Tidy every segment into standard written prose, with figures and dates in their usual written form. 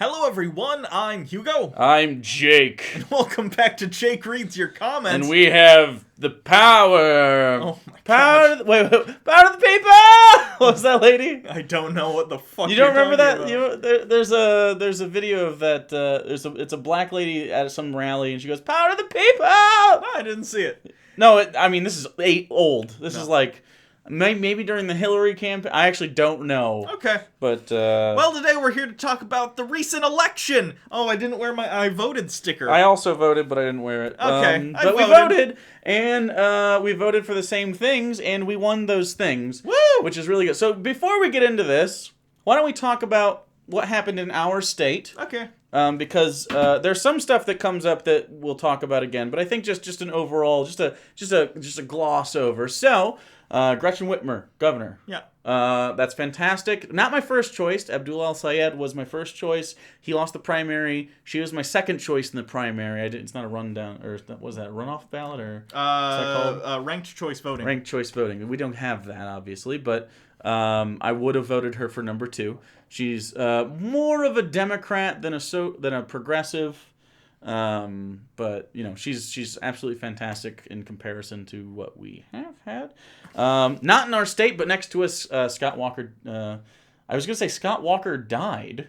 Hello everyone, I'm Hugo. I'm Jake. And welcome back to Jake Reads Your Comments. And we have the power. Oh my power gosh. Wait, power to the people! What was that lady? I don't know what the fuck You don't remember that? about. There's a video of that, it's a black lady at some rally, and she goes, power to the people! No, I didn't see it. No, this is old. This is like... Maybe during the Hillary campaign. I actually don't know. Okay. But, well, today we're here to talk about the recent election. Oh, I didn't wear my I voted sticker. I also voted, but I didn't wear it. Okay. But we voted, and we voted for the same things, and we won those things. Woo! Which is really good. So before we get into this, why don't we talk about what happened in our state? Okay. Because there's some stuff that comes up that we'll talk about again, but I think just an overall, just a gloss over. So... Gretchen Whitmer, governor. Yeah. That's fantastic. Not my first choice. Abdul Al-Sayed was my first choice. He lost the primary. She was my second choice in the primary. It's not a rundown, or was that a runoff ballot, or what's that called? Ranked choice voting. Ranked choice voting. We don't have that, obviously, but I would have voted her for number 2. She's more of a Democrat than a progressive. But you know, she's absolutely fantastic in comparison to what we have had. Not in our state, but next to us, Scott Walker. I was gonna say Scott Walker died,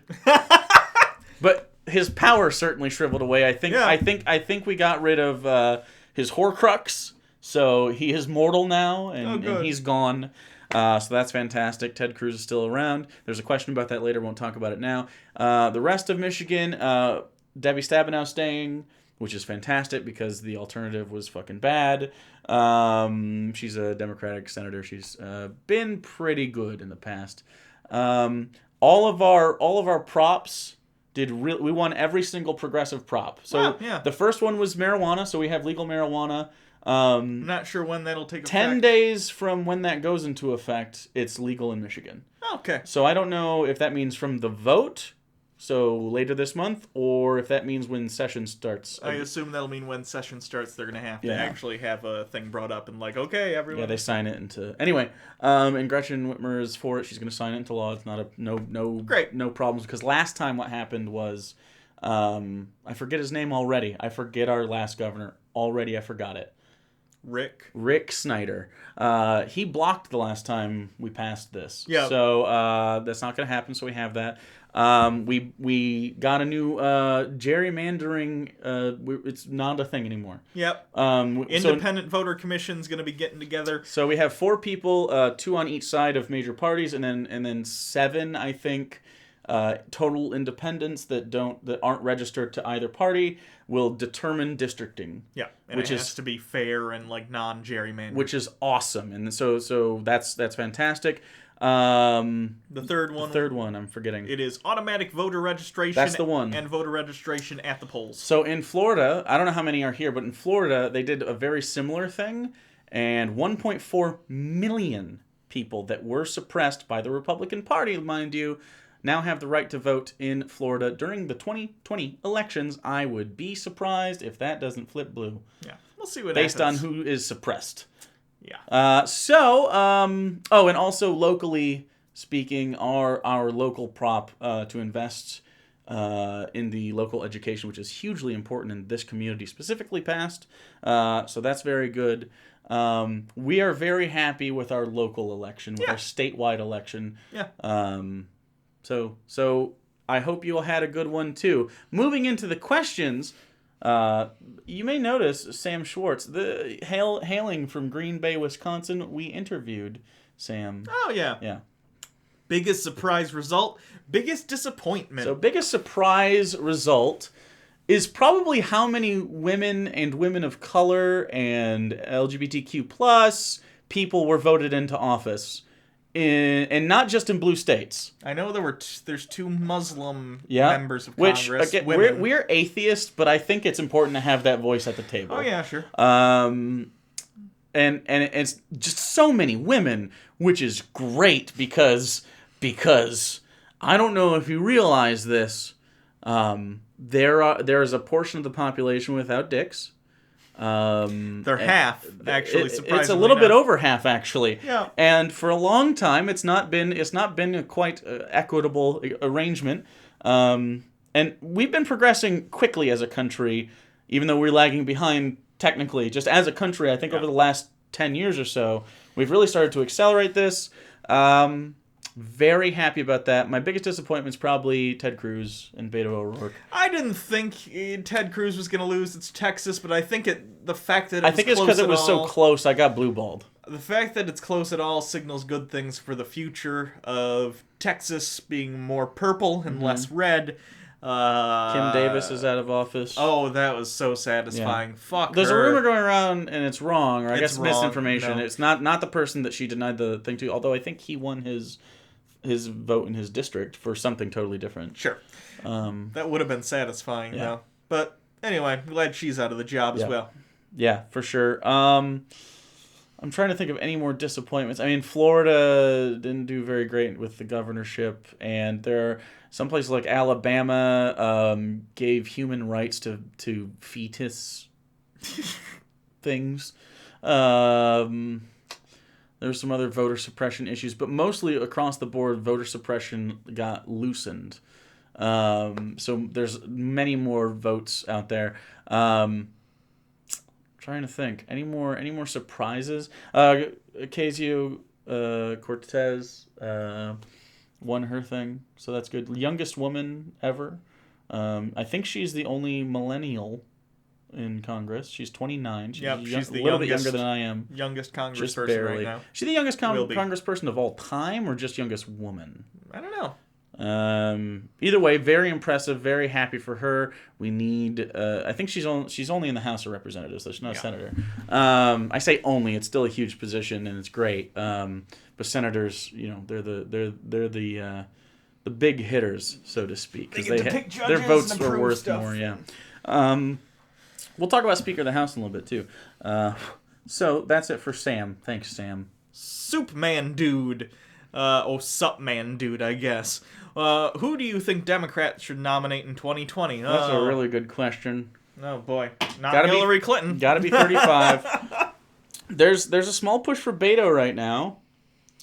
but his power certainly shriveled away. I think we got rid of his Horcrux, so he is mortal now, and he's gone. So that's fantastic. Ted Cruz is still around. There's a question about that later. Won't talk about it now. The rest of Michigan. Debbie Stabenow staying, which is fantastic because the alternative was fucking bad. She's a Democratic senator. She's been pretty good in the past. All of our props we won every single progressive prop. So The first one was marijuana, so we have legal marijuana. I'm not sure when that'll take effect. 10 days from when that goes into effect, it's legal in Michigan. Okay. So I don't know if that means from the vote, so later this month, or if that means when session starts. I assume that'll mean when session starts, they're going to have to actually have a thing brought up and like, okay, everyone. Yeah, they sign it into... Anyway, and Gretchen Whitmer is for it. She's going to sign it into law. It's not no problems. Because last time what happened was, I forget his name already. I forget our last governor. Already I forgot it. Rick Snyder. He blocked the last time we passed this. Yeah. So that's not going to happen, so we have that. We got a new gerrymandering. It's not a thing anymore. Yep. Independent voter commission's going to be getting together. So we have 4 people, 2 on each side of major parties, and then 7, I think, total independents that aren't registered to either party will determine districting. Yeah, and it has to be fair and like non-gerrymandered, which is awesome, and so that's fantastic. The third one I'm forgetting. It is automatic voter registration. That's the one. And voter registration at the polls. So in Florida, I don't know how many are here, but in Florida they did a very similar thing, and 1.4 million people that were suppressed by the Republican Party, mind you, now have the right to vote in Florida during the 2020 elections. I would be surprised if that doesn't flip blue. Yeah, we'll see what based happens. on who is suppressed. Yeah. And also locally speaking, our local prop to invest in the local education, which is hugely important in this community, specifically passed. So that's very good. We are very happy with our local election, with our statewide election. Yeah. So I hope you all had a good one too. Moving into the questions, you may notice Sam Schwartz, hailing from Green Bay, Wisconsin. We interviewed Sam. Oh yeah. Yeah. Biggest surprise result, biggest disappointment. So biggest surprise result is probably how many women and women of color and LGBTQ+ people were voted into office. And not just in blue states. I know there's 2 Muslim members of Congress. Which, again, we're atheists, but I think it's important to have that voice at the table. Oh yeah, sure. And it's just so many women, which is great because I don't know if you realize this, there is a portion of the population without dicks. They're half, actually. Surprisingly, it's a little bit over half, actually. Yeah. And for a long time, it's not been a quite equitable arrangement. and we've been progressing quickly as a country, even though we're lagging behind technically. Just as a country, I think over the last 10 years or so, we've really started to accelerate this. Very happy about that. My biggest disappointment is probably Ted Cruz and Beto O'Rourke. I didn't think Ted Cruz was going to lose. It's Texas, but I think the fact that I think it's because it was so close, I got blue-balled. The fact that it's close at all signals good things for the future of Texas being more purple and less red. Kim Davis is out of office. Oh, that was so satisfying. Yeah. Fuck There's her. a rumor going around, and it's wrong, or I guess misinformation. No. It's not the person that she denied the thing to, although I think he won his vote in his district for something totally different. Sure. That would have been satisfying, though. But anyway, I'm glad she's out of the job as well. Yeah, for sure. I'm trying to think of any more disappointments. I mean, Florida didn't do very great with the governorship, and there are some places like Alabama gave human rights to fetus things. There were some other voter suppression issues, but mostly across the board, voter suppression got loosened. So there's many more votes out there. Trying to think, any more surprises? Ocasio-Cortez won her thing, so that's good. Youngest woman ever. I think she's the only millennial in Congress. She's 29. She's she's the a little bit younger than I am. Youngest congressperson right now. She's the youngest congressperson of all time, or just youngest woman? I don't know. Either way, very impressive. Very happy for her. We need. I think she's only in the House of Representatives, so she's not a senator. I say only. It's still a huge position, and it's great. But senators, they're the big hitters, so to speak, because their votes are worth more. Yeah. We'll talk about Speaker of the House in a little bit, too. So that's it for Sam. Thanks, Sam. Soup man dude. Sup man dude, I guess. Who do you think Democrats should nominate in 2020? That's a really good question. Oh, boy. Not Hillary Clinton. Gotta be 35. There's a small push for Beto right now,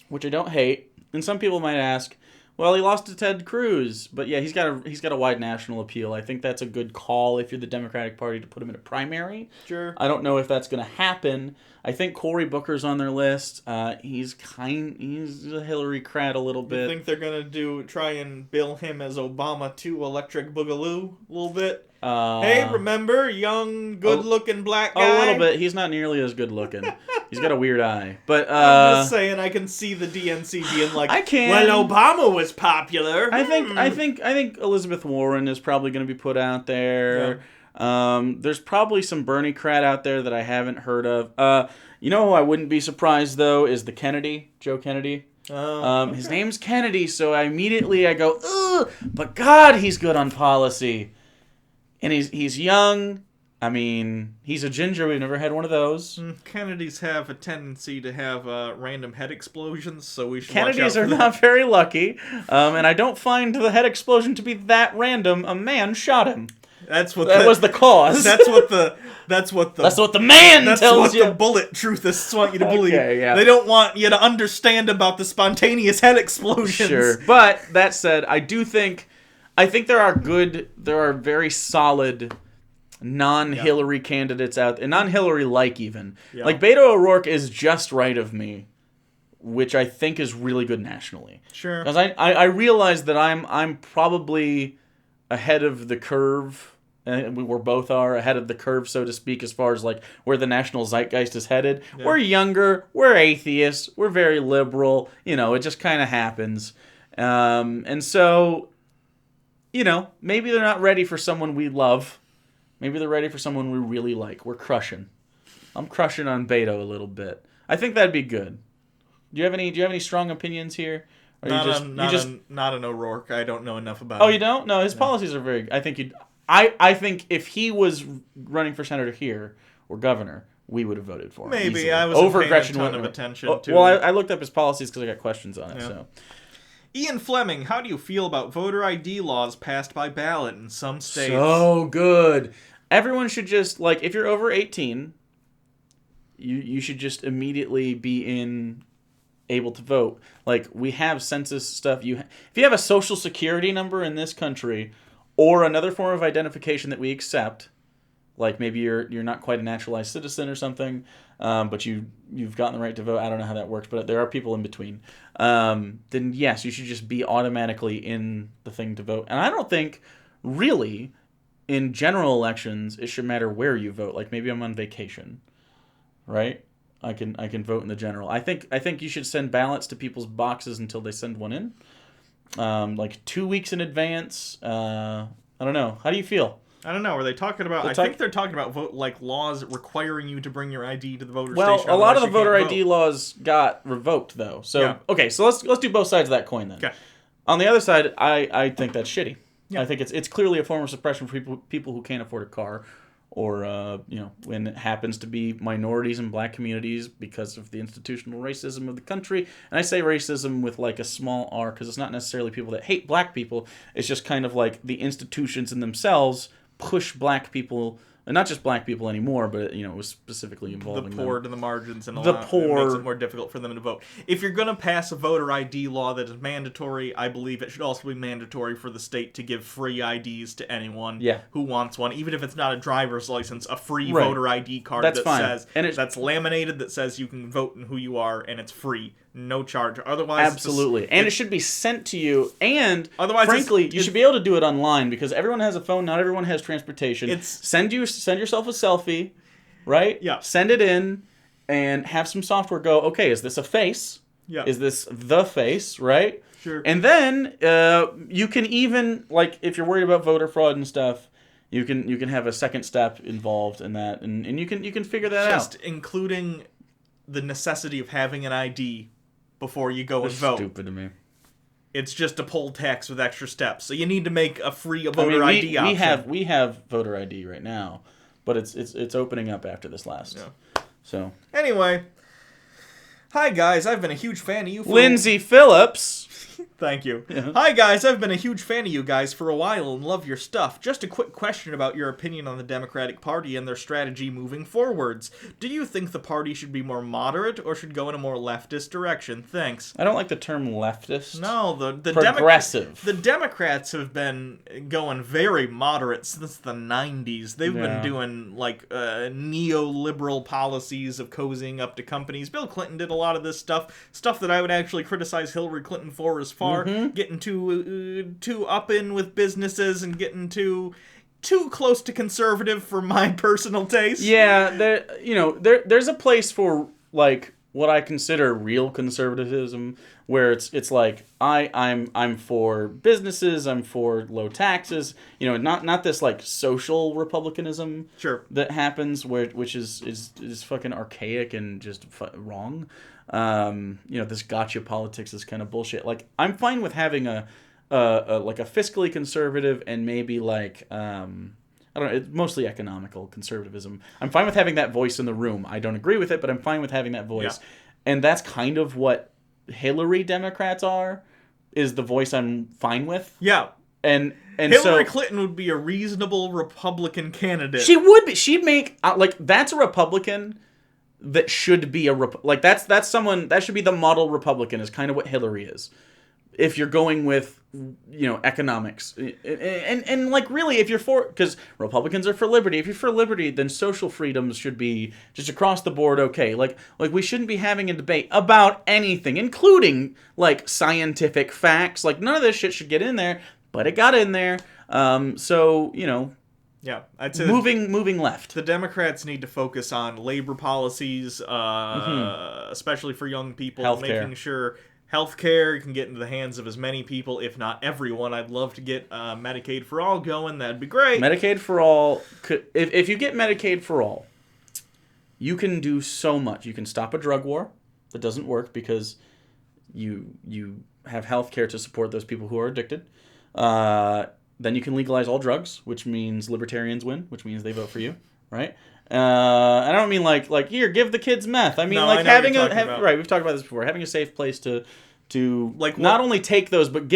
which I don't hate. And some people might ask, well, he lost to Ted Cruz, but yeah, he's got a wide national appeal. I think that's a good call if you're the Democratic Party to put him in a primary. Sure. I don't know if that's going to happen. I think Cory Booker's on their list. He's a Hillary crat a little bit. You think they're going to try and bill him as Obama 2 Electric Boogaloo a little bit? Hey, remember, young, good-looking black guy? A little bit. He's not nearly as good-looking. He's got a weird eye. But I'm just saying, I can see the DNC being like, I can. Well, Obama was popular. I think Elizabeth Warren is probably going to be put out there. Yeah. There's probably some Bernie crat out there that I haven't heard of. You know who I wouldn't be surprised, though, is the Kennedy, Joe Kennedy. Okay. His name's Kennedy, so I go, ugh, but God, he's good on policy. And he's young. I mean, he's a ginger. We've never had one of those. Kennedys have a tendency to have random head explosions, so we should Kennedys watch out are not very lucky, and I don't find the head explosion to be that random. A man shot him. That was the cause. That's what the man tells you. That's what the bullet truthists want you to believe. Okay, yeah. They don't want you to understand about the spontaneous head explosions. Sure, but that said, I think there are very solid non-Hillary candidates out there, non-Hillary-like even. Yeah. Like Beto O'Rourke is just right of me, which I think is really good nationally. Sure. Because I realize that I'm probably ahead of the curve. We both are ahead of the curve, so to speak, as far as like where the national zeitgeist is headed. Yeah. We're younger, we're atheists, we're very liberal. It just kind of happens. And so, maybe they're not ready for someone we love. Maybe they're ready for someone we really like. We're crushing. I'm crushing on Beto a little bit. I think that'd be good. Do you have any strong opinions here? Or not an O'Rourke. I don't know enough about him. Oh, you don't? No, his policies are very. I think if he was running for senator here or governor, we would have voted for him. Maybe easily. I was paying a ton of attention to. Well, I looked up his policies because I got questions on it. Yeah. So. Ian Fleming, how do you feel about voter ID laws passed by ballot in some states? So good. Everyone should just, like, if you're over 18, you should just immediately be able to vote. Like, we have census stuff. If you have a social security number in this country, or another form of identification that we accept, like maybe you're not quite a naturalized citizen or something, but you've gotten the right to vote. I don't know how that works, but there are people in between. Then yes, you should just be automatically in the thing to vote. And I don't think really in general elections it should matter where you vote. Like maybe I'm on vacation, right? I can vote in the general. I think you should send ballots to people's boxes until they send one in, like 2 weeks in advance. I don't know. How do you feel? I don't know. Are they talking about? I think they're talking about laws requiring you to bring your ID to the voter station. Well, a lot of the voter ID laws got revoked though. So yeah. Okay, so let's do both sides of that coin then. Okay. On the other side, I think that's shitty. Yeah. I think it's clearly a form of suppression for people who can't afford a car, or when it happens to be minorities and black communities because of the institutional racism of the country. And I say racism with like a small r because it's not necessarily people that hate black people. It's just kind of like the institutions in themselves push black people, and not just black people anymore, but it was specifically involving the poor to the margins, and the poor. It makes it more difficult for them to vote. If you're going to pass a voter ID law that is mandatory, I believe it should also be mandatory for the state to give free IDs to anyone who wants one, even if it's not a driver's license, a free voter ID card that's laminated that says you can vote and who you are, and it's free. No charge. Otherwise, absolutely, and it should be sent to you. And otherwise, frankly, you should be able to do it online because everyone has a phone. Not everyone has transportation. Send yourself a selfie, right? Yeah. Send it in, and have some software go. Okay, is this a face? Yeah. Is this the face? Right. Sure. And then you can even if you're worried about voter fraud and stuff. You can have a second step involved in that, and you can figure that out. Just including the necessity of having an ID before you go and vote. Stupid to me. It's just a poll tax with extra steps. So you need to make a free voter ID option. We have voter ID right now, but it's opening up after this last. Yeah. So anyway, hi guys, I've been a huge fan of you. Lindsay Phillips. Thank you. Yeah. Hi guys, I've been a huge fan of you guys for a while and love your stuff. Just a quick question about your opinion on the Democratic Party and their strategy moving forwards. Do you think the party should be more moderate or should go in a more leftist direction? Thanks. I don't like the term leftist. No, the progressive. The Democrats have been going very moderate since the 90s. They've been doing neoliberal policies of cozying up to companies. Bill Clinton did a lot of this stuff that I would actually criticize Hillary Clinton for as far. Getting too up in with businesses and getting too close to conservative for my personal taste. Yeah, there's a place for what I consider real conservatism, where it's like I'm for businesses, I'm for low taxes, not this social republicanism that happens which is fucking archaic and just wrong. This gotcha politics is kind of bullshit. I'm fine with having a fiscally conservative and maybe I don't know, it's mostly economical conservatism. I'm fine with having that voice in the room. I don't agree with it, but I'm fine with having that voice. Yeah. And that's kind of what Hillary Democrats is the voice I'm fine with. Yeah. And Hillary Clinton would be a reasonable Republican candidate. She would be. She'd make that's a Republican that should be that's someone that should be the model Republican, is kind of what Hillary is. If you're going with economics and really if you're for, because Republicans are for liberty, if you're for liberty, then social freedoms should be just across the board okay. We shouldn't be having a debate about anything, including scientific facts. None of this shit should get in there, but it got in there. Yeah, I'd say moving left. The Democrats need to focus on labor policies, especially for young people, making sure healthcare can get into the hands of as many people, if not everyone. I'd love to get Medicaid for all going. That'd be great. Medicaid for all. If you get Medicaid for all, you can do so much. You can stop a drug war that doesn't work because you have healthcare to support those people who are addicted. Then you can legalize all drugs, which means libertarians win, which means they vote for you, right? I don't mean here, give the kids meth. I mean having right. We've talked about this before. Having a safe place to to Like not only take those, but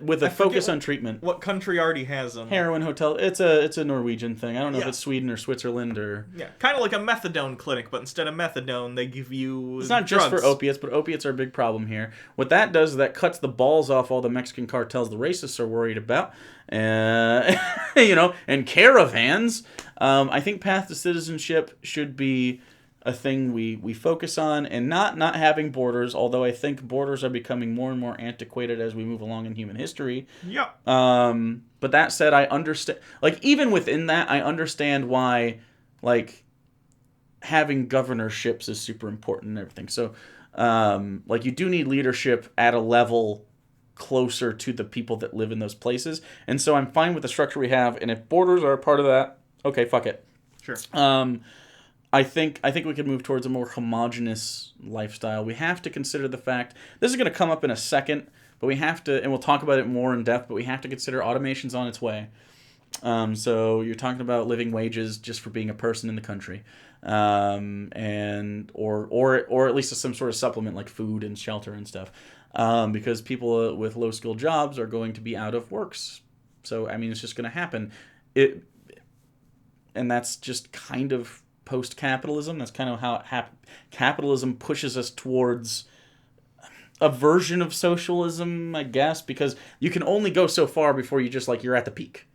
with a focus on treatment. What country already has them? Heroin hotel. It's a Norwegian thing. I don't know if it's Sweden or Switzerland or. Yeah, kind of like a methadone clinic, but instead of methadone, they give you. It's not drugs. just for opiates, but opiates are a big problem here. What that does is that cuts the balls off all the Mexican cartels the racists are worried about, and caravans. I think path to citizenship should be a thing we focus on, and not having borders, although I think borders are becoming more and more antiquated as we move along in human history. Yeah. But that said, I understand, like, even within that, I understand why, like, having governorships is super important and everything. So, like, you do need leadership at a level closer to the people that live in those places. And so I'm fine with the structure we have, and if borders are a part of that, okay, fuck it. Sure. I think we can move towards a more homogenous lifestyle. We have to consider the fact, this is going to come up in a second, but we have to, and we'll talk about it more in depth, but we have to consider automation's on its way. So you're talking about living wages just for being a person in the country, and or at least some sort of supplement like food and shelter and stuff, because people with low skilled jobs are going to be out of works. So I mean, it's just going to happen. And that's just kind of post-capitalism. That's kind of how capitalism pushes us towards a version of socialism, I guess, because you can only go so far before you just, like, you're at the peak,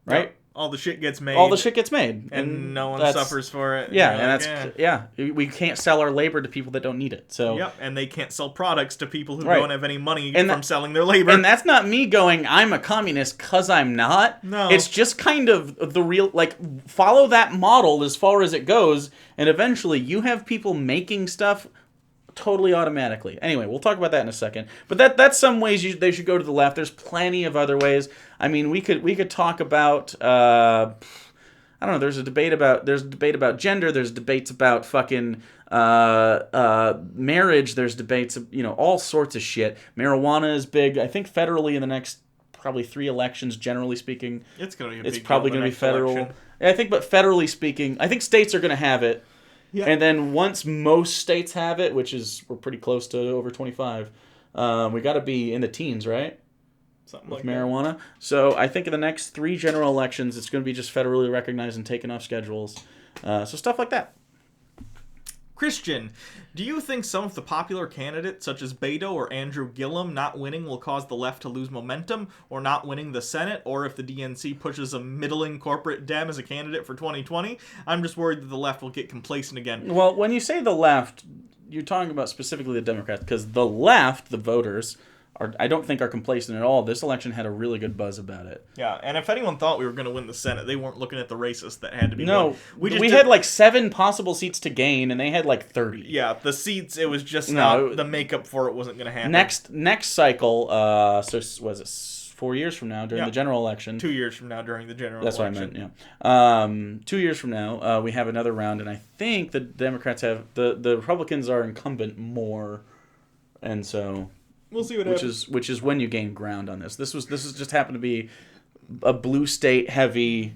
right? Yep. All the shit gets made. All the shit gets made. And no one suffers for it. Yeah, and that's, we can't sell our labor to people that don't need it. So yep, and they can't sell products to people who right. don't have any money from selling their labor. And that's not me going, I'm a communist, because I'm not. No. It's just kind of the real, like, follow that model as far as it goes, and eventually you have people making stuff totally automatically. Anyway, we'll talk about that in a second. But that's some ways they should go to the left. There's plenty of other ways. I mean, we could talk about I don't know. There's a debate about gender. There's debates about fucking marriage. There's debates of, all sorts of shit. Marijuana is big. I think federally in the next probably 3 elections, generally speaking, it's going to be. It's probably going to be federal. Election. I think, but federally speaking, I think states are going to have it. Yeah. And then once most states have it, which is we're pretty close to over 25, we got to be in the teens, right? Something with like marijuana. That. So I think in the next 3 general elections, it's going to be just federally recognized and taken off schedules. So stuff like that. Christian, do you think some of the popular candidates, such as Beto or Andrew Gillum, not winning will cause the left to lose momentum, or not winning the Senate, or if the DNC pushes a middling corporate Dem as a candidate for 2020? I'm just worried that the left will get complacent again. Well, when you say the left, you're talking about specifically the Democrats, because the left, the voters, I don't think are complacent at all. This election had a really good buzz about it. Yeah, and if anyone thought we were going to win the Senate, they weren't looking at the racists that had to be won. We had like 7 possible seats to gain, and they had like 30. Yeah, the seats, it was just not, the makeup for it wasn't going to happen. Next cycle, so was it 4 years from now during the general election? 2 years from now during the general election. That's election. what I meant, yeah. 2 years from now, we have another round, and I think the Democrats have, the Republicans are incumbent more, and so... We'll see what happens. Which is when you gain ground on this. This is just happened to be a blue state heavy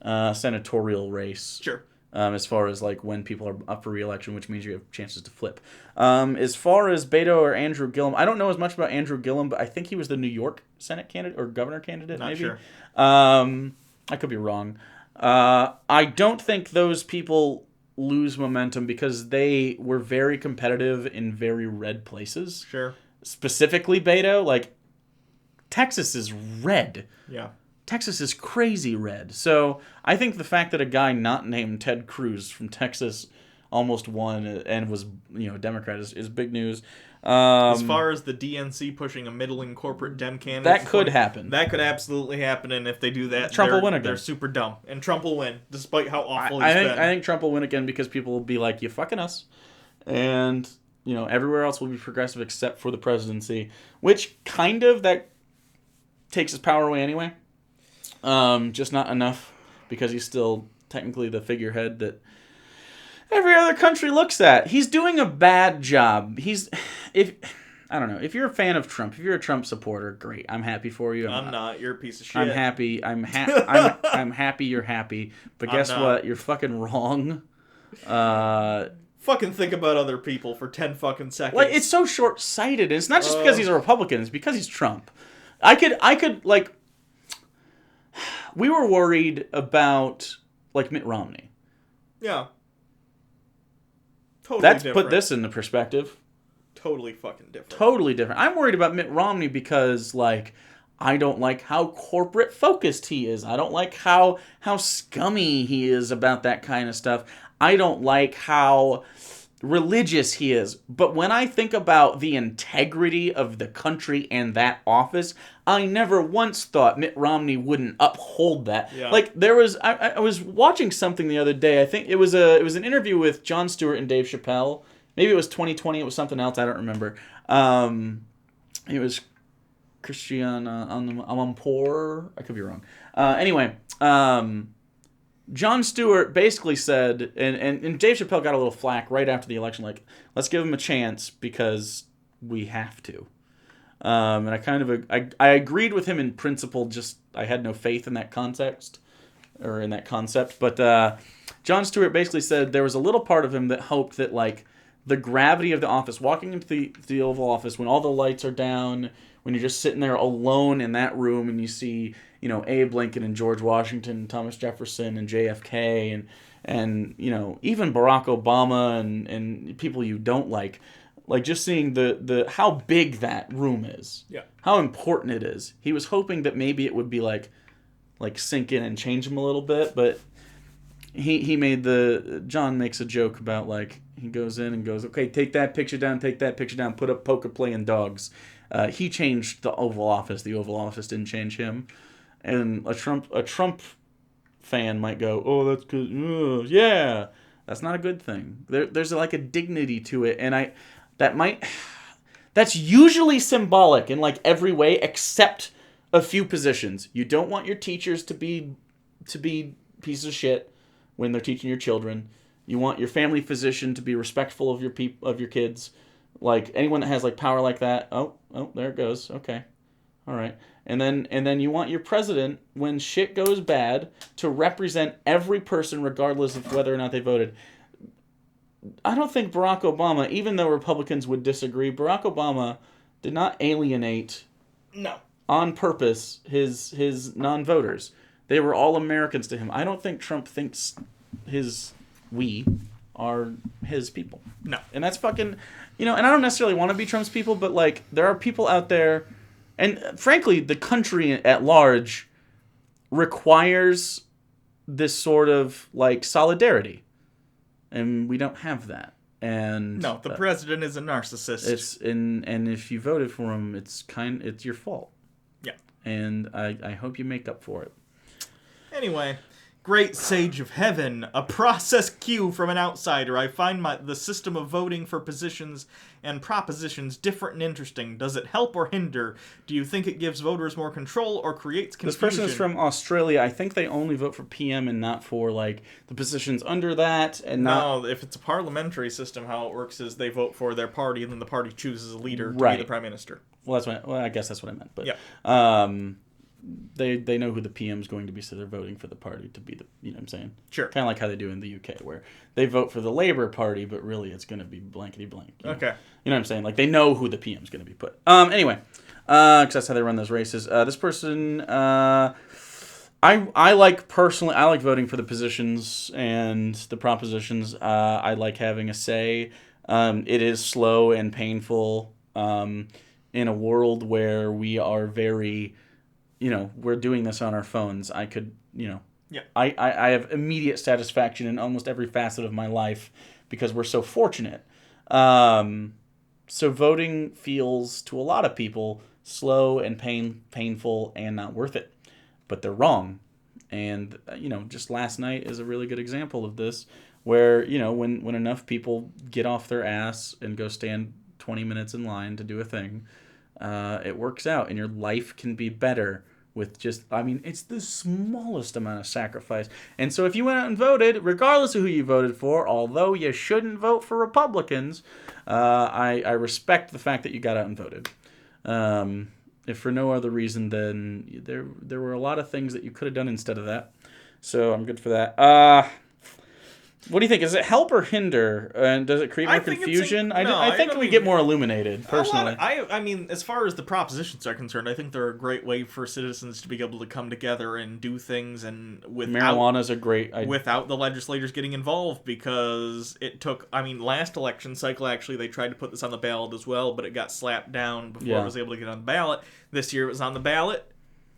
senatorial race. Sure. As far as like when people are up for re-election, which means you have chances to flip. As far as Beto or Andrew Gillum, I don't know as much about Andrew Gillum, but I think he was the New York Senate candidate or governor candidate. Not maybe. Sure. I could be wrong. I don't think those people lose momentum because they were very competitive in very red places. Sure. Specifically Beto, like, Texas is red. Yeah. Texas is crazy red. So I think the fact that a guy not named Ted Cruz from Texas almost won and was, Democrat is big news. As far as the DNC pushing a middling corporate Dem candidate, that could happen. That could absolutely happen, and if they do that, Trump will win again. They're super dumb, and Trump will win, despite how awful he's been. I think Trump will win again because people will be like, "You fucking us," and everywhere else will be progressive except for the presidency, which kind of that takes his power away anyway. Just not enough because he's still technically the figurehead that every other country looks at. He's doing a bad job. I don't know. If you're a fan of Trump, if you're a Trump supporter, great. I'm happy for you. I'm not. You're a piece of shit. I'm happy. I'm happy you're happy. But guess what? You're fucking wrong. Fucking think about other people for 10 fucking seconds. Like, it's so short-sighted. And it's not just because he's a Republican. It's because he's Trump. I could, like... We were worried about, like, Mitt Romney. Yeah. Totally That's different. put this into perspective. Totally fucking different. Totally different. I'm worried about Mitt Romney because, like, I don't like how corporate focused he is. I don't like how scummy he is about that kind of stuff. I don't like how religious he is. But when I think about the integrity of the country and that office, I never once thought Mitt Romney wouldn't uphold that. Yeah. Like, there was I was watching something the other day. I think it was an interview with Jon Stewart and Dave Chappelle. Maybe it was 2020. It was something else. I don't remember. It was Christian Amanpour. I could be wrong. Anyway, Jon Stewart basically said, and Dave Chappelle got a little flack right after the election, like, let's give him a chance because we have to. And I agreed with him in principle, just I had no faith in that context, or in that concept. But Jon Stewart basically said there was a little part of him that hoped that, like, the gravity of the office, walking into the Oval Office when all the lights are down, when you're just sitting there alone in that room and you see, you know, Abe Lincoln and George Washington and Thomas Jefferson and JFK and you know, even Barack Obama and people you don't like just seeing the how big that room is. Yeah. How important it is. He was hoping that maybe it would be like sink in and change him a little bit, but John makes a joke about, like, he goes in and goes, okay, take that picture down, put up poker playing dogs. He changed the Oval Office. The Oval Office didn't change him. And a Trump fan might go, oh, that's good. Yeah, that's not a good thing. There's like a dignity to it, and that's usually symbolic in, like, every way except a few positions. You don't want your teachers to be pieces of shit when they're teaching your children. You want your family physician to be respectful of your kids. Like, anyone that has, like, power like that, oh, there it goes. Okay. All right. And then you want your president, when shit goes bad, to represent every person regardless of whether or not they voted. I don't think Barack Obama, even though Republicans would disagree, Barack Obama did not alienate on purpose his non-voters. They were all Americans to him. I don't think Trump thinks we are his people. No. And that's fucking, you know, and I don't necessarily want to be Trump's people, but, like, there are people out there, and frankly, the country at large requires this sort of, like, solidarity. And we don't have that. And no, the president is a narcissist. And if you voted for him, it's your fault. Yeah. And I hope you make up for it. Anyway, great sage of heaven, a process cue from an outsider. I find the system of voting for positions and propositions different and interesting. Does it help or hinder? Do you think it gives voters more control or creates confusion? This person is from Australia. I think they only vote for PM and not for, like, the positions under that. And no, if it's a parliamentary system, how it works is they vote for their party and then the party chooses a leader to be the prime minister. Well, I guess that's what I meant. But yeah. They know who the PM is going to be, so they're voting for the party to be the, you know what I'm saying? Sure. Kind of like how they do in the UK, where they vote for the Labour Party, but really it's going to be blankety blank. Okay. You know what I'm saying? Like, they know who the PM is going to be put. Anyway, because that's how they run those races. This person, I like voting for the positions and the propositions. I like having a say. It is slow and painful in a world where we are very... You know, we're doing this on our phones. I could, you know... Yeah. I have immediate satisfaction in almost every facet of my life because we're so fortunate. So voting feels, to a lot of people, slow and painful and not worth it. But they're wrong. And, you know, just last night is a really good example of this, where, you know, when enough people get off their ass and go stand 20 minutes in line to do a thing, it works out and your life can be better. With just, I mean, it's the smallest amount of sacrifice. And so if you went out and voted, regardless of who you voted for, although you shouldn't vote for Republicans, I respect the fact that you got out and voted. If for no other reason, then there were a lot of things that you could have done instead of that. So I'm good for that. What do you think? Does it help or hinder? And does it create more confusion? I think we get more illuminated, personally. I mean, as far as the propositions are concerned, I think they're a great way for citizens to be able to come together and do things, and marijuana's a great idea. Without the legislators getting involved, because it took, last election cycle, actually, they tried to put this on the ballot as well, but it got slapped down before it was able to get on the ballot. This year it was on the ballot.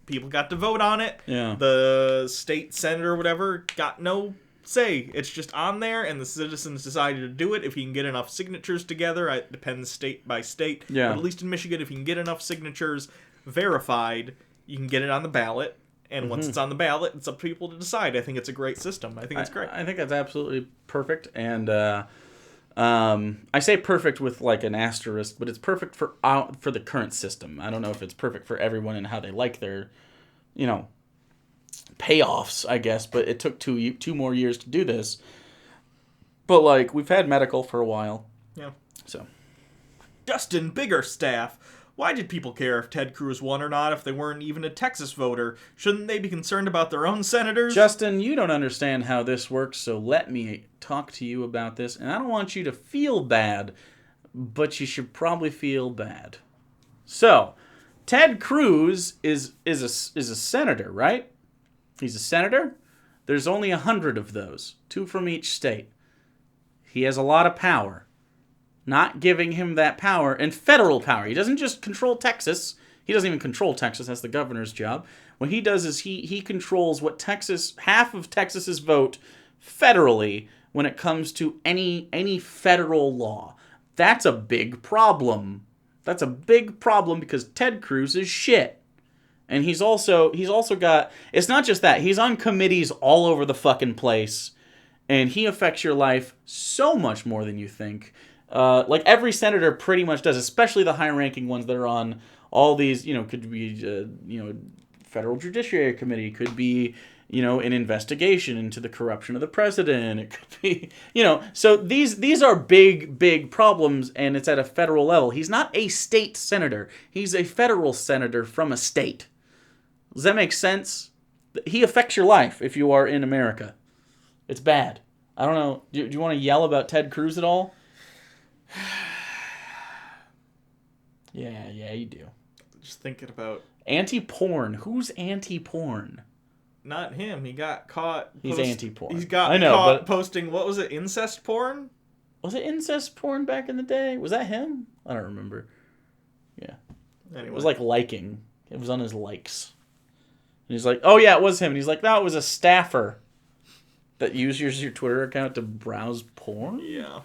People got to vote on it. Yeah. The state senator or whatever got no say. It's just on there, and the citizens decided to do it. If you can get enough signatures together, it depends state by state. Yeah. But at least in Michigan, if you can get enough signatures verified, you can get it on the ballot. And once it's on the ballot, it's up to people to decide. I think it's a great system. I think it's great. I think that's absolutely perfect. And I say perfect with like an asterisk, but it's perfect for the current system. I don't know if it's perfect for everyone and how they like their, payoffs, I guess, but it took two more years to do this. But like, we've had medical for a while. Yeah. So, Justin Biggerstaff. Why did people care if Ted Cruz won or not if they weren't even a Texas voter? Shouldn't they be concerned about their own senators? Justin, you don't understand how this works, so let me talk to you about this. And I don't want you to feel bad, but you should probably feel bad. So, Ted Cruz is a senator, right? He's a senator. There's only 100 of those, 2 from each state. He has a lot of power. Not giving him that power, and federal power. He doesn't just control Texas. He doesn't even control Texas. That's the governor's job. What he does is he controls what half of Texas's vote federally when it comes to any federal law. That's a big problem. That's a big problem because Ted Cruz is shit. And he's also got, it's not just that, he's on committees all over the fucking place, and he affects your life so much more than you think. Like every senator pretty much does, especially the high-ranking ones that are on all these, could be, Federal Judiciary Committee, could be, an investigation into the corruption of the president. It could be, so these are big problems, and it's at a federal level. He's not a state senator. He's a federal senator from a state. Does that make sense? He affects your life if you are in America. It's bad. I don't know. Do you want to yell about Ted Cruz at all? Yeah, you do. Just thinking about... Anti-porn. Who's anti-porn? Not him. He got caught... He's anti-porn. He's caught posting... What was it? Incest porn? Was it incest porn back in the day? Was that him? I don't remember. Yeah. Anyway. It was like liking. It was on his likes. And he's like, oh yeah, it was him. And he's like, no, it was a staffer that uses your Twitter account to browse porn? Yeah.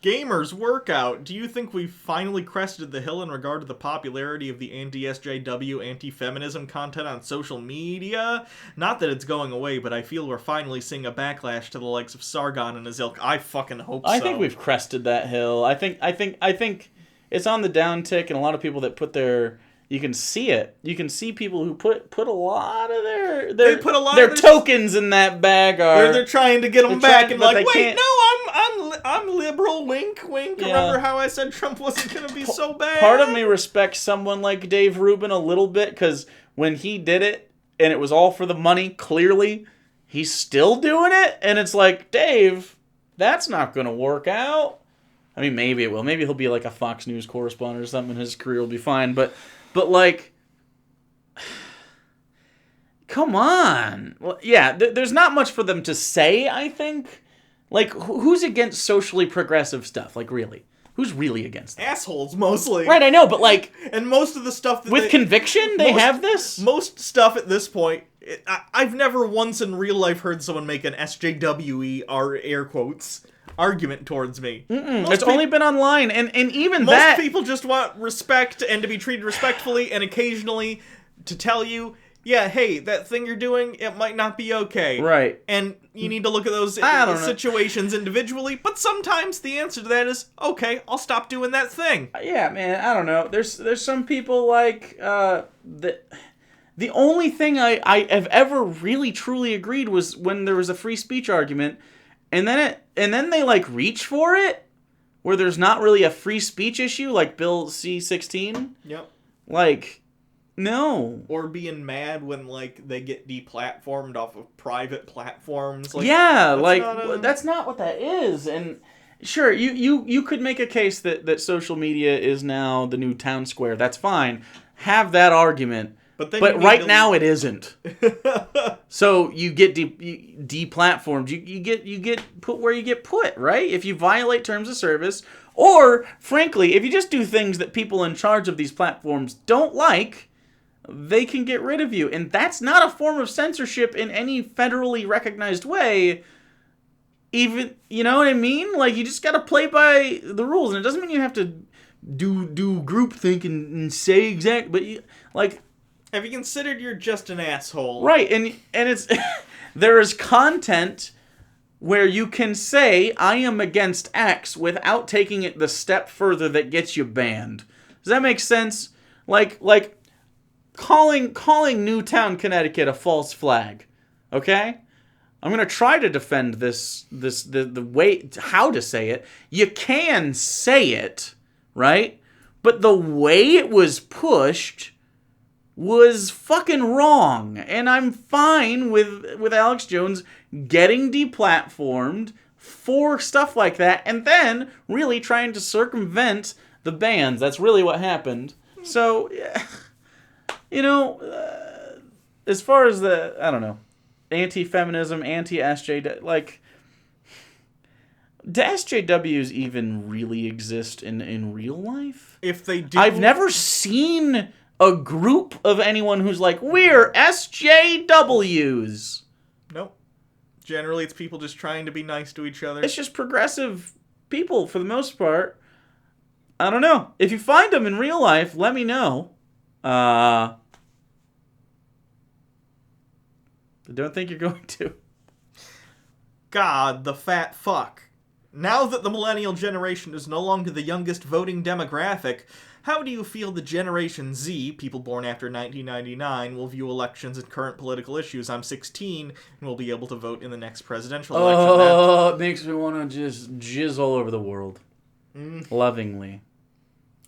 Gamers Workout. Do you think we've finally crested the hill in regard to the popularity of the anti-SJW, anti-feminism content on social media? Not that it's going away, but I feel we're finally seeing a backlash to the likes of Sargon and his ilk. I fucking hope so. I think we've crested that hill. I think it's on the downtick, and a lot of people that put their... You can see it. You can see people who put a lot of their tokens in that bag. They're trying to get them back, and like, wait, no, I'm liberal. Wink, wink. Yeah. Remember how I said Trump wasn't going to be so bad? Part of me respects someone like Dave Rubin a little bit, because when he did it and it was all for the money, clearly he's still doing it, and it's like, Dave, that's not going to work out. I mean, maybe it will. Maybe he'll be like a Fox News correspondent or something, and his career will be fine. But like, come on. Well, yeah, there's not much for them to say, I think. Like, who's against socially progressive stuff? Like, really? Who's really against that? Assholes, mostly. Right, I know, but like... And most of the stuff... With conviction, they have this? Most stuff at this point... I've never once in real life heard someone make an SJWE, or air quotes, argument towards me. It's only been online, and even that... Most people just want respect and to be treated respectfully, and occasionally to tell you, yeah, hey, that thing you're doing, it might not be okay. Right. And you need to look at those situations individually, but sometimes the answer to that is, okay, I'll stop doing that thing. Yeah, man, I don't know. There's some people like, the only thing I have ever really truly agreed was when there was a free speech argument, and then they like reach for it, where there's not really a free speech issue, like Bill C-16. Yep. Like, No. Or being mad when, like, they get deplatformed off of private platforms. Like, yeah, that's that's not what that is. And sure, you could make a case that social media is now the new town square. That's fine. Have that argument. But right now it isn't. So you get deplatformed. You get put where you get put, right? If you violate terms of service, or frankly, if you just do things that people in charge of these platforms don't like, they can get rid of you. And that's not a form of censorship in any federally recognized way. Even, you know what I mean? Like, you just got to play by the rules, and it doesn't mean you have to do groupthink and say exact, but like. Have you considered you're just an asshole? Right, and it's there is content where you can say I am against X without taking it the step further that gets you banned. Does that make sense? Like calling Newtown, Connecticut a false flag. Okay? I'm gonna try to defend the way how to say it. You can say it, right? But the way it was pushed was fucking wrong, and I'm fine with Alex Jones getting deplatformed for stuff like that, and then really trying to circumvent the bans. That's really what happened. So, you know, as far as the, I don't know, anti-feminism, anti-SJ, like, do SJWs even really exist in real life? If they do, I've never seen a group of anyone who's like, we're SJWs. Nope. Generally, it's people just trying to be nice to each other. It's just progressive people, for the most part. I don't know. If you find them in real life, let me know. I don't think you're going to. God, the fat fuck. Now that the millennial generation is no longer the youngest voting demographic, how do you feel the Generation Z, people born after 1999, will view elections and current political issues? I'm 16 and will be able to vote in the next presidential election. Oh, it makes me want to just jizz all over the world. Lovingly.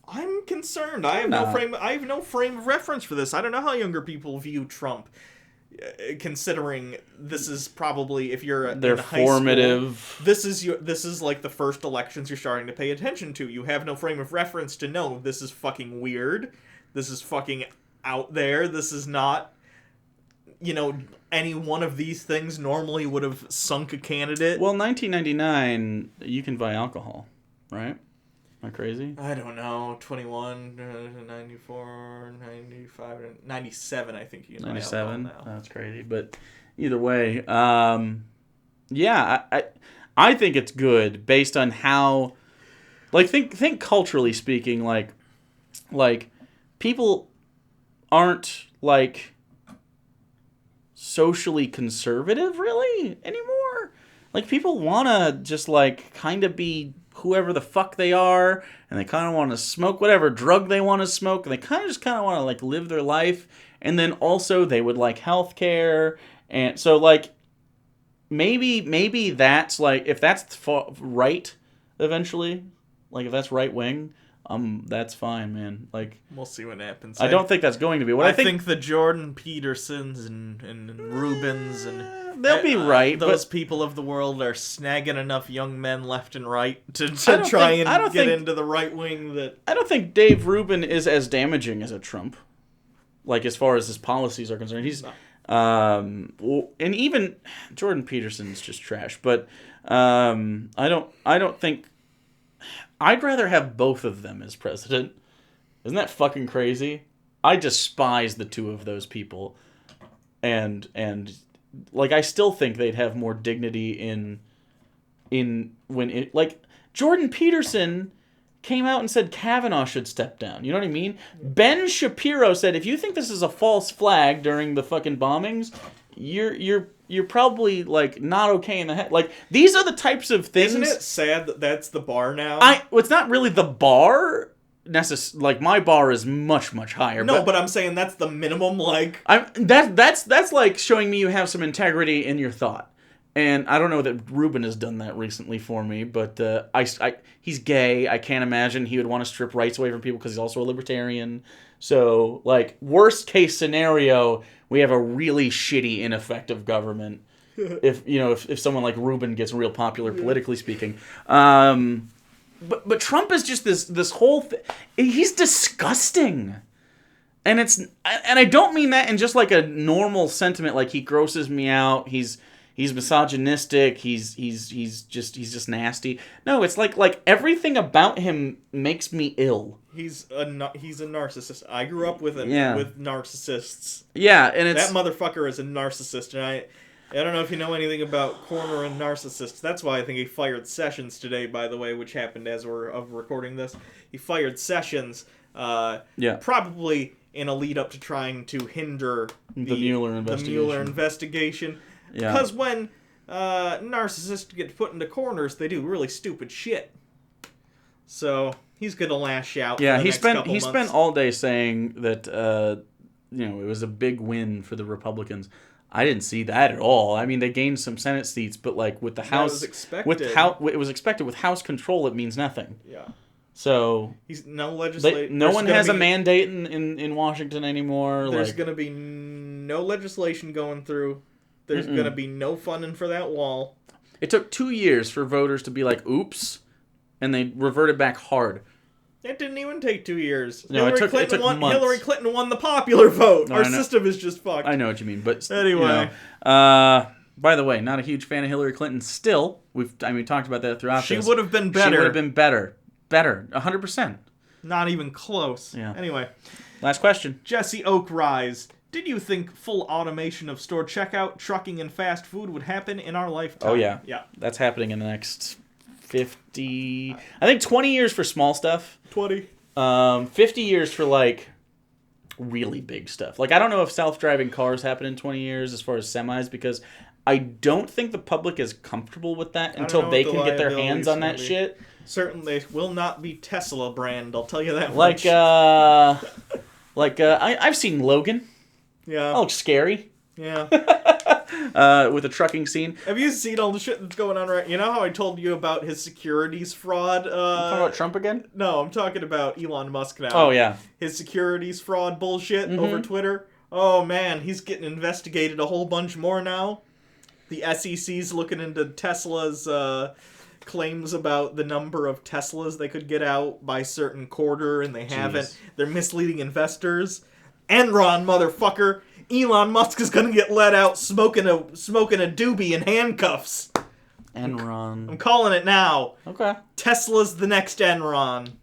I'm concerned. I have no frame of reference for this. I don't know how younger people view Trump. Considering this is probably, if you're in high formative school, this is like the first elections you're starting to pay attention to. You have no frame of reference to know this is fucking weird. This is fucking out there. This is not, you know, any one of these things normally would have sunk a candidate. Well, 1999, you can buy alcohol, right? Am I crazy? I don't know. 21, 94, 95, 97, I think you can 97? buy alcohol now. That's crazy. But either way, yeah, I think it's good based on how, like, think culturally speaking, like people aren't, like, socially conservative, really, anymore. Like, people want to just, like, kind of be whoever the fuck they are, and they kind of want to smoke whatever drug they want to smoke, and they kind of want to, like, live their life, and then also they would like healthcare, and so, like, maybe that's, like, if that's right eventually, like, if that's right wing, that's fine, man. Like, we'll see what happens. I don't think that's going to be. What I think the Jordan Petersons and Rubens and they'll be right. Those people of the world are snagging enough young men left and right to try and get into the right wing. That I don't think Dave Rubin is as damaging as a Trump. Like, as far as his policies are concerned, he's and even Jordan Peterson's just trash. But I don't think. I'd rather have both of them as president. Isn't that fucking crazy? I despise the two of those people. And like, I still think they'd have more dignity in when it, like, Jordan Peterson came out and said Kavanaugh should step down. You know what I mean? Ben Shapiro said, if you think this is a false flag during the fucking bombings, you're probably, like, not okay in the head. Like, these are the types of things. Isn't it sad that that's the bar now? It's not really the bar. Like, my bar is much, much higher. No, but I'm saying that's the minimum. Like, that's like showing me you have some integrity in your thought. And I don't know that Rubin has done that recently for me, but he's gay. I can't imagine he would want to strip rights away from people because he's also a libertarian. So, like, worst case scenario, we have a really shitty, ineffective government. If someone like Rubin gets real popular, politically speaking. But Trump is just this whole thing. He's disgusting. And I don't mean that in just like a normal sentiment, like he grosses me out, he's misogynistic, he's just nasty. No, it's like everything about him makes me ill. He's a narcissist. I grew up with narcissists. Yeah, and that motherfucker is a narcissist, and I don't know if you know anything about corner and narcissists. That's why I think he fired Sessions today, by the way, which happened as we're recording this. He fired Sessions, probably in a lead up to trying to hinder the Mueller investigation. Because when narcissists get put into corners, they do really stupid shit. So he's gonna lash out. Yeah, he spent all day saying that it was a big win for the Republicans. I didn't see that at all. I mean, they gained some Senate seats, but like with the House, it was expected. With House control, it means nothing. Yeah. So no one has a mandate in Washington anymore. There's going to be no legislation going through. There's going to be no funding for that wall. It took 2 years for voters to be like, "Oops," and they reverted back hard. It didn't even take 2 years. No, it took months. Hillary Clinton won the popular vote. Our system is just fucked. I know what you mean, but anyway. By the way, not a huge fan of Hillary Clinton. Still, we talked about that throughout. She would have been better. She would have been better. Better, 100%. Not even close. Yeah. Anyway. Last question. Jesse Oakrise. Did you think full automation of store checkout, trucking, and fast food would happen in our lifetime? Oh, yeah. Yeah. That's happening in the next 50... I think 20 years for small stuff. 20. 50 years for, like, really big stuff. Like, I don't know if self-driving cars happen in 20 years as far as semis, because I don't think the public is comfortable with that until they can get their hands on that shit. Certainly will not be Tesla brand, I'll tell you that much. I've seen Logan. Yeah. That looks scary. Yeah. With a trucking scene. Have you seen all the shit that's going on right? You know how I told you about his securities fraud? Talking about Trump again? No, I'm talking about Elon Musk now. Oh, yeah. His securities fraud bullshit over Twitter. Oh, man, he's getting investigated a whole bunch more now. The SEC's looking into Tesla's claims about the number of Teslas they could get out by certain quarter, and they haven't. They're misleading investors. Enron, motherfucker. Elon Musk is gonna get let out smoking a doobie in handcuffs. Enron. I'm calling it now. Okay. Tesla's the next Enron.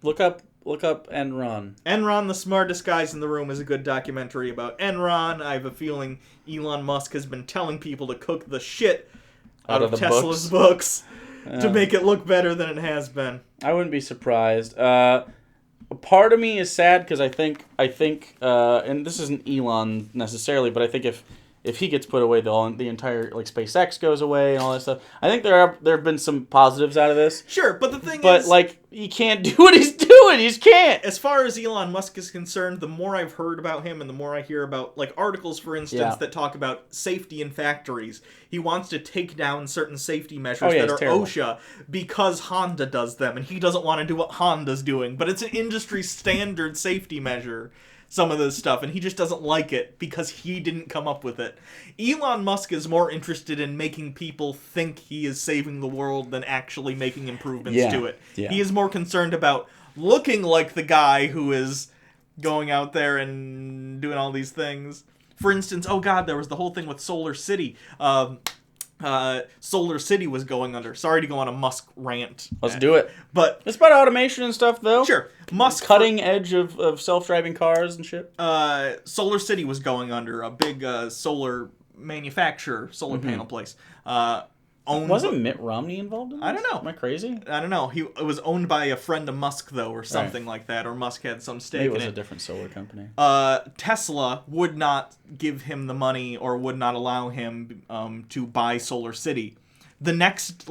Look up Enron. Enron, the smartest guys in the room, is a good documentary about Enron. I have a feeling Elon Musk has been telling people to cook the shit out of Tesla's books to make it look better than it has been. I wouldn't be surprised. Part of me is sad because I think, and this isn't Elon necessarily, but I think if he gets put away, the entire SpaceX goes away and all that stuff. I think there have been some positives out of this. Sure, but the thing is, he can't do what he's doing. He just can't. As far as Elon Musk is concerned, the more I've heard about him and the more I hear about articles, for instance, that talk about safety in factories. He wants to take down certain safety measures that are terrible. OSHA because Honda does them, and he doesn't want to do what Honda's doing. But it's an industry standard safety measure. Some of this stuff, and he just doesn't like it because he didn't come up with it. Elon Musk is more interested in making people think he is saving the world than actually making improvements to it. Yeah. He is more concerned about looking like the guy who is going out there and doing all these things. For instance, oh god, there was the whole thing with Solar City. Solar City was going under. Sorry to go on a Musk rant. Let's do it. But it's about automation and stuff, though. Sure. Musk cutting edge of self-driving cars and shit. Solar City was going under. A big solar manufacturer, solar panel place. Wasn't Mitt Romney involved in this? I don't know. Am I crazy? I don't know. It was owned by a friend of Musk, though, or something like that. Or Musk had some stake in it. It was a different solar company. Tesla would not give him the money or would not allow him to buy Solar City. The next,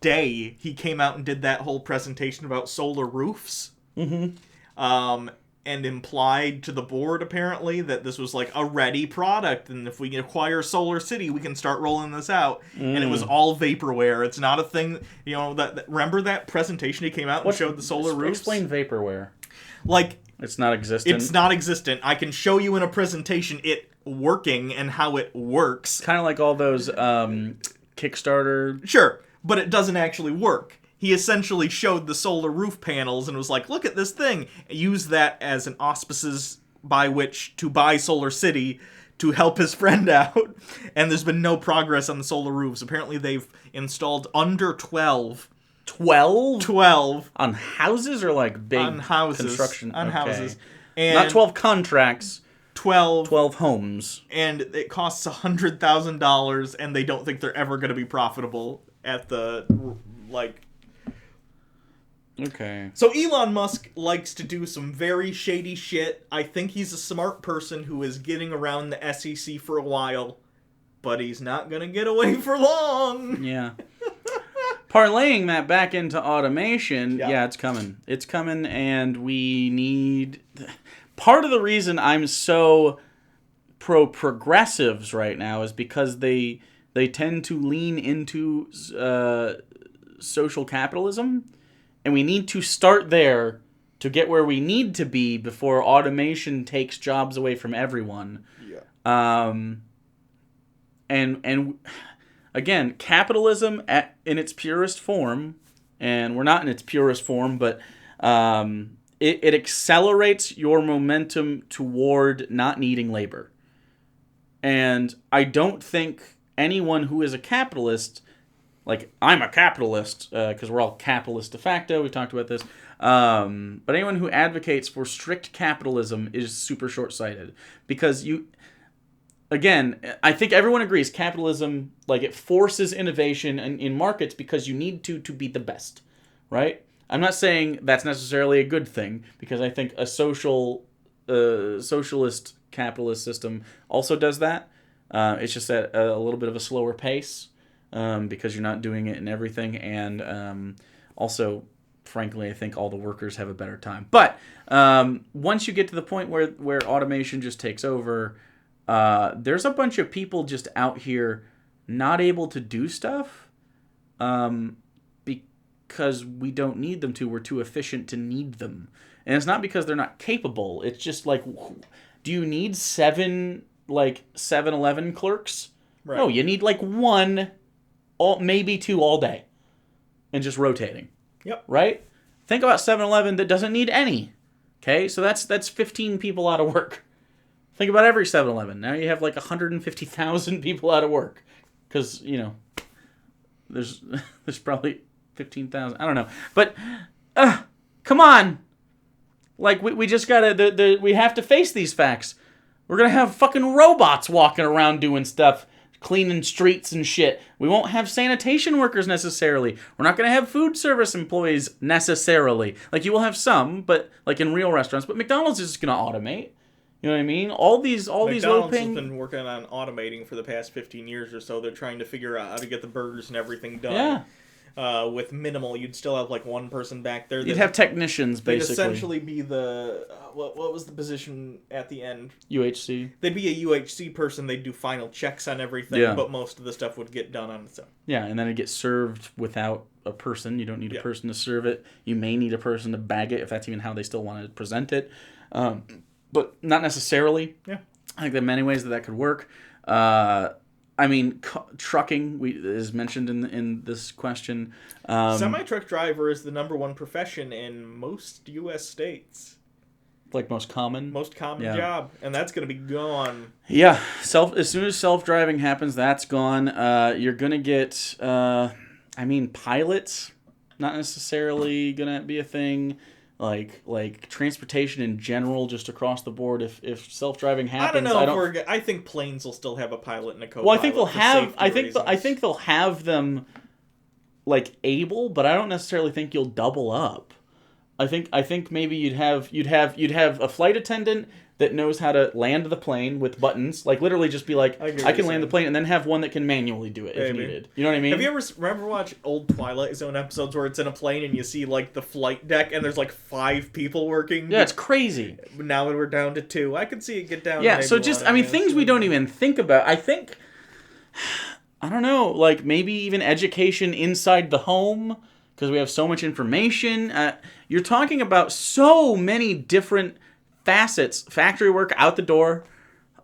day, he came out and did that whole presentation about solar roofs. Mm-hmm. And implied to the board, apparently, that this was a ready product, and if we can acquire Solar City, we can start rolling this out. And it was all vaporware. It's not a thing, remember that presentation he came out and showed the solar roofs? Explain vaporware. It's not existent. It's not existent. I can show you in a presentation it working and how it works. Kind of like all those Kickstarter... Sure, but it doesn't actually work. He essentially showed the solar roof panels and was like, look at this thing. Use that as an auspices by which to buy Solar City to help his friend out. And there's been no progress on the solar roofs. Apparently they've installed under 12. 12? 12. On houses or like big on houses, construction? On okay. houses. And not 12 contracts. 12 homes. And it costs $100,000 and they don't think they're ever going to be profitable at the, like... Okay. So Elon Musk likes to do some very shady shit. I think he's a smart person who is getting around the SEC for a while, but he's not going to get away for long. Yeah. Parlaying that back into automation, yeah, it's coming. It's coming, and we need... Part of the reason I'm so pro-progressives right now is because they tend to lean into social capitalism, and we need to start there to get where we need to be before automation takes jobs away from everyone. Yeah. And again, capitalism in its purest form, and we're not in its purest form, but it accelerates your momentum toward not needing labor. And I don't think anyone who is a capitalist... Like, I'm a capitalist, because we're all capitalist de facto. We've talked about this. But anyone who advocates for strict capitalism is super short-sighted. Because again, I think everyone agrees capitalism, like, it forces innovation in markets because you need to be the best, right? I'm not saying that's necessarily a good thing, because I think a socialist capitalist system also does that. It's just at a little bit of a slower pace. Because you're not doing it in everything, and also, frankly, I think all the workers have a better time. But once you get to the point where automation just takes over, there's a bunch of people just out here not able to do stuff because we don't need them to. We're too efficient to need them. And it's not because they're not capable. It's just like, do you need 7-Eleven clerks? Right. No, you need like one... maybe 2 all day, and just rotating. Yep. Right? Think about 7-Eleven that doesn't need any. Okay, so that's 15 people out of work. Think about every 7-Eleven. Now you have like 150,000 people out of work, because there's probably 15,000. I don't know, but come on, like we just gotta we have to face these facts. We're gonna have fucking robots walking around doing stuff. Cleaning streets and shit. We won't have sanitation workers necessarily. We're not going to have food service employees necessarily. Like, you will have some, but like in real restaurants. But McDonald's is just going to automate. You know what I mean? All these McDonald's has been working on automating for the past 15 years or so. They're trying to figure out how to get the burgers and everything done. Yeah. With minimal, you'd still have like one person back there. You'd have technicians, basically. They'd essentially be the what was the position at the end? UHC. They'd be a UHC person. They'd do final checks on everything, but most of the stuff would get done on its own. Yeah, and then it gets served without a person. You don't need a person to serve it. You may need a person to bag it if that's even how they still want to present it, but not necessarily. Yeah, I think there are many ways that could work. I mean, trucking is mentioned in this question. Semi-truck driver is the #1 profession in most U.S. states. Like most common job, and that's going to be gone. Yeah, as soon as self-driving happens, that's gone. You're going to get, pilots, not necessarily going to be a thing. Like transportation in general, just across the board. If self-driving happens, I don't know. I think planes will still have a pilot and a co-pilot. Well, I think they'll have. I think they'll have them, like, able, but I don't necessarily think you'll double up. I think maybe you'd have a flight attendant that knows how to land the plane with buttons, like literally just be like, I can land the plane, and then have one that can manually do it if needed. You know what I mean? Have you ever watched old Twilight Zone episodes where it's in a plane and you see like the flight deck and there's like 5 people working? Yeah, it's crazy. Now we're down to 2. I could see it get down. Yeah, to so just things we don't even think about. I think, I don't know, like maybe even education inside the home, because we have so much information. You're talking about so many different facets. Factory work out the door.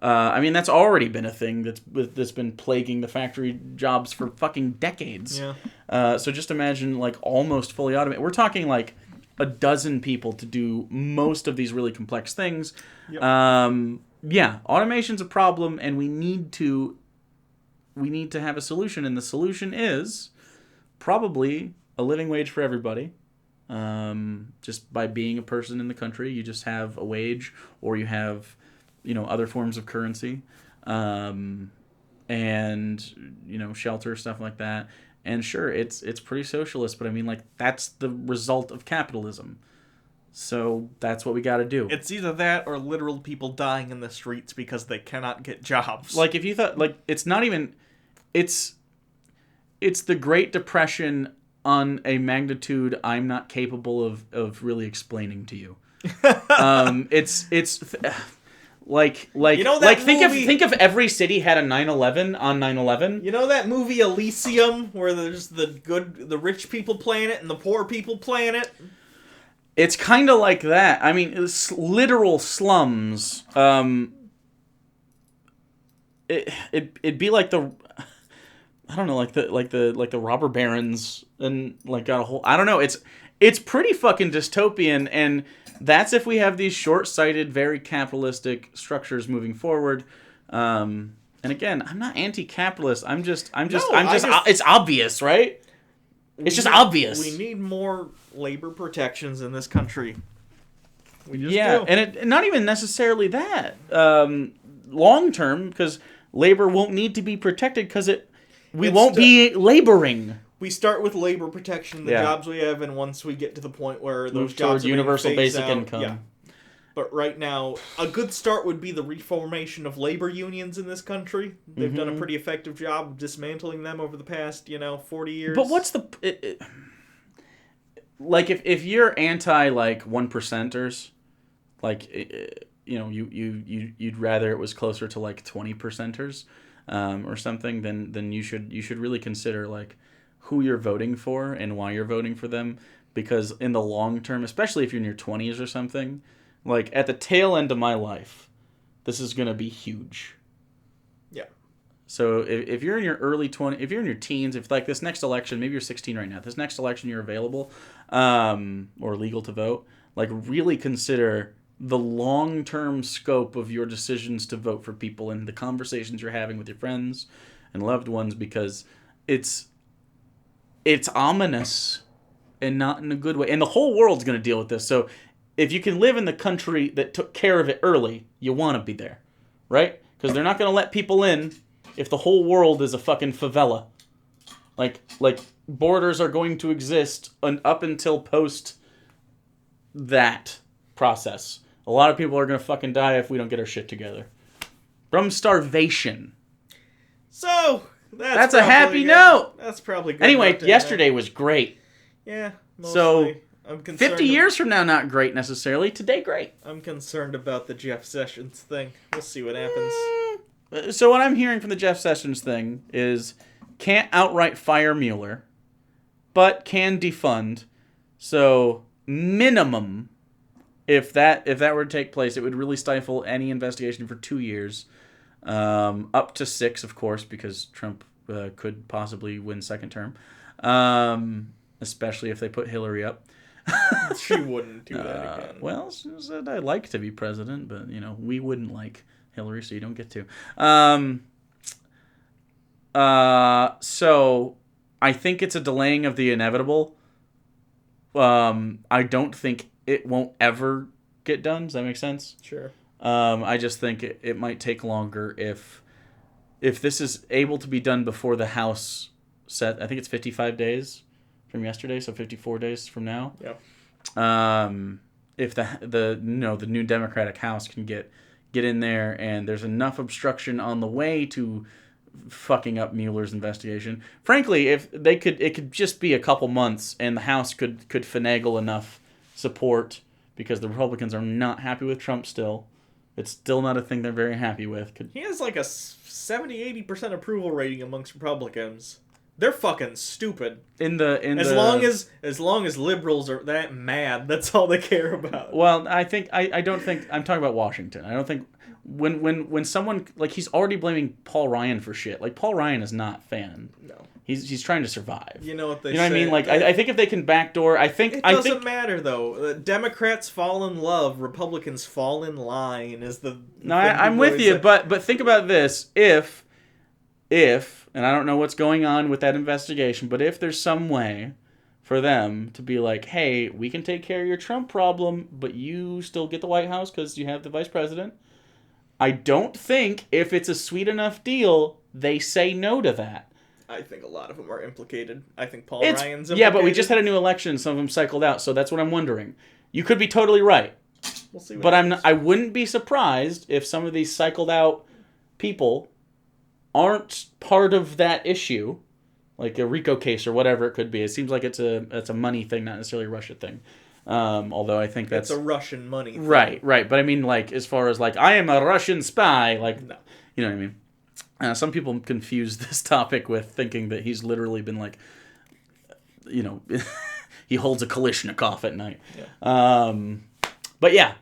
I mean, that's already been a thing that's been plaguing the factory jobs for fucking decades. Yeah. So just imagine, like, almost fully automated. We're talking, like, a dozen people to do most of these really complex things. Yep. Yeah, automation's a problem, and we need to have a solution, and the solution is probably a living wage for everybody. Just by being a person in the country, you just have a wage, or you have, other forms of currency, and, shelter, stuff like that. And sure, it's pretty socialist, but I mean, like, that's the result of capitalism. So that's what we got to do. It's either that or literal people dying in the streets because they cannot get jobs. Like, if you thought, like, it's not even, it's the Great Depression on a magnitude I'm not capable of really explaining to you. Like think of every city had a 9/11 on 9/11. You know that movie Elysium where there's the rich people playing it and the poor people playing it? It's kind of like that. I mean, it's literal slums. It'd be like the, I don't know, like the robber barons, and like got a whole, I don't know. It's pretty fucking dystopian, and that's if we have these short-sighted, very capitalistic structures moving forward. And again, I'm not anti-capitalist. It's obvious, right? It's just obvious. We need more labor protections in this country. We just do. And not even necessarily that. Long term, because labor won't need to be protected because we won't be laboring. We start with labor protection, the jobs we have, and once we get to the point where those jobs are universal basic out, income. Yeah. But right now, a good start would be the reformation of labor unions in this country. They've done a pretty effective job of dismantling them over the past, 40 years. But what's the... like, if you're anti, like, 1%ers, like, you'd rather it was closer to, like, 20%ers or something, then you should really consider, like, who you're voting for and why you're voting for them. Because in the long term, especially if you're in your 20s or something... Like, at the tail end of my life, this is going to be huge. Yeah. So, if you're in your early 20s, if you're in your teens, if, like, this next election, maybe you're 16 right now, this next election you're available, or legal to vote, like, really consider the long-term scope of your decisions to vote for people and the conversations you're having with your friends and loved ones, because it's ominous and not in a good way. And the whole world's going to deal with this, so... If you can live in the country that took care of it early, you want to be there, right? Because they're not going to let people in if the whole world is a fucking favela. Like borders are going to exist up until post that process. A lot of people are going to fucking die if we don't get our shit together. From starvation. So, that's a happy note. That's probably good. Anyway, yesterday was great. Yeah, mostly. So... I'm 50 years from now, not great necessarily. Today, great. I'm concerned about the Jeff Sessions thing. We'll see what happens. So what I'm hearing from the Jeff Sessions thing is can't outright fire Mueller, but can defund. So minimum, if that were to take place, it would really stifle any investigation for 2 years, up to 6, of course, because Trump could possibly win second term, especially if they put Hillary up. She wouldn't do that again. Well, she said I'd like to be president, but, we wouldn't like Hillary, so you don't get to. So I think it's a delaying of the inevitable. I don't think it won't ever get done. Does that make sense? Sure. I just think it might take longer if this is able to be done before the House set. I think it's 55 days. From yesterday, so 54 days from now. Yep. If the new Democratic House can get in there, and there's enough obstruction on the way to fucking up Mueller's investigation. Frankly, if they could, it could just be a couple months, and the House could finagle enough support, because the Republicans are not happy with Trump still. It's still not a thing they're very happy with. He has like a 70-80% approval rating amongst Republicans. They're fucking stupid. As long as liberals are that mad, that's all they care about. Well, I don't think I'm talking about Washington. I don't think when someone like he's already blaming Paul Ryan for shit. Like Paul Ryan is not fan. No. He's trying to survive. You know what they say. You know what I mean? Like I think if they can backdoor, it doesn't matter though. Democrats fall in love, Republicans fall in line. I'm with you, but think about this: if and I don't know what's going on with that investigation, but if there's some way for them to be like, hey, we can take care of your Trump problem, but you still get the White House because you have the vice president. I don't think if it's a sweet enough deal, they say no to that. I think a lot of them are implicated. I think Paul Ryan's implicated. Yeah, but we just had a new election and some of them cycled out, so that's what I'm wondering. You could be totally right. We'll see. But I wouldn't be surprised if some of these cycled out people aren't part of that issue, like a RICO case or whatever it could be. It seems like it's a money thing, not necessarily a Russia thing. Although I think that's... It's a Russian money thing. Right. But I mean, like, as far as, like, I am a Russian spy, like, no. You know what I mean? Some people confuse this topic with thinking that he's literally been, like, you know, he holds a Kalashnikov at night. Yeah. But yeah,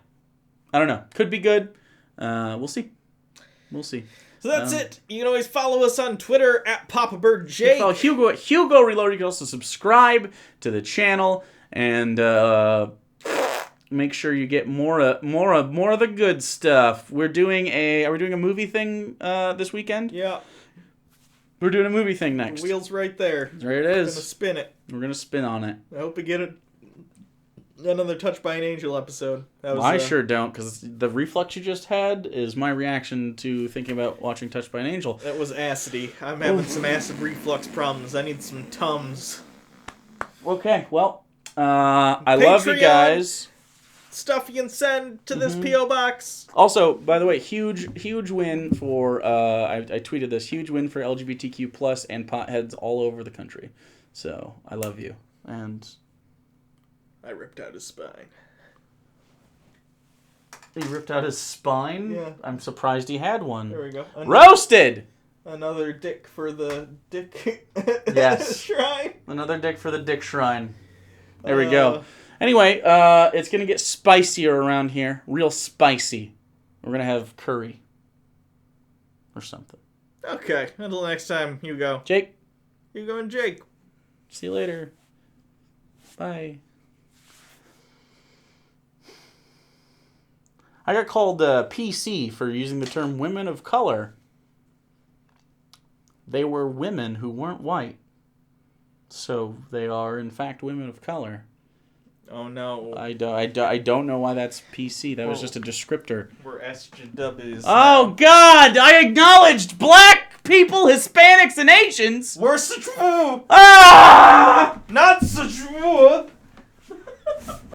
I don't know. Could be good. We'll see. So that's it. You can always follow us on Twitter at PapaBirdJake. Follow Hugo at Hugo Reloaded. You can also subscribe to the channel and make sure you get more of the good stuff. Are we doing a movie thing this weekend? Yeah. We're doing a movie thing next. The wheel's right there. There it is. We're gonna spin it. We're gonna spin on it. I hope we get another Touched by an Angel episode. I sure don't, because the reflux you just had is my reaction to thinking about watching Touched by an Angel. That was acidy. I'm having some acid reflux problems. I need some Tums. Okay, well, I love you guys. Stuff you can send to this P.O. box. Also, by the way, huge win for, I tweeted this, huge win for LGBTQ plus and potheads all over the country. So, I love you. And... I ripped out his spine. He ripped out his spine? Yeah. I'm surprised he had one. There we go. Roasted! Another dick for the dick yes. shrine. Another dick for the dick shrine. There we go. Anyway, it's going to get spicier around here. Real spicy. We're going to have curry. Or something. Okay. Until next time, Hugo. Jake. Hugo and Jake. See you later. Bye. I got called PC for using the term women of color. They were women who weren't white. So they are, in fact, women of color. Oh, no. I don't know why that's PC. That was just a descriptor. We're SJWs. Oh, God! I acknowledged black people, Hispanics, and Asians! We're such... Ah! Not such...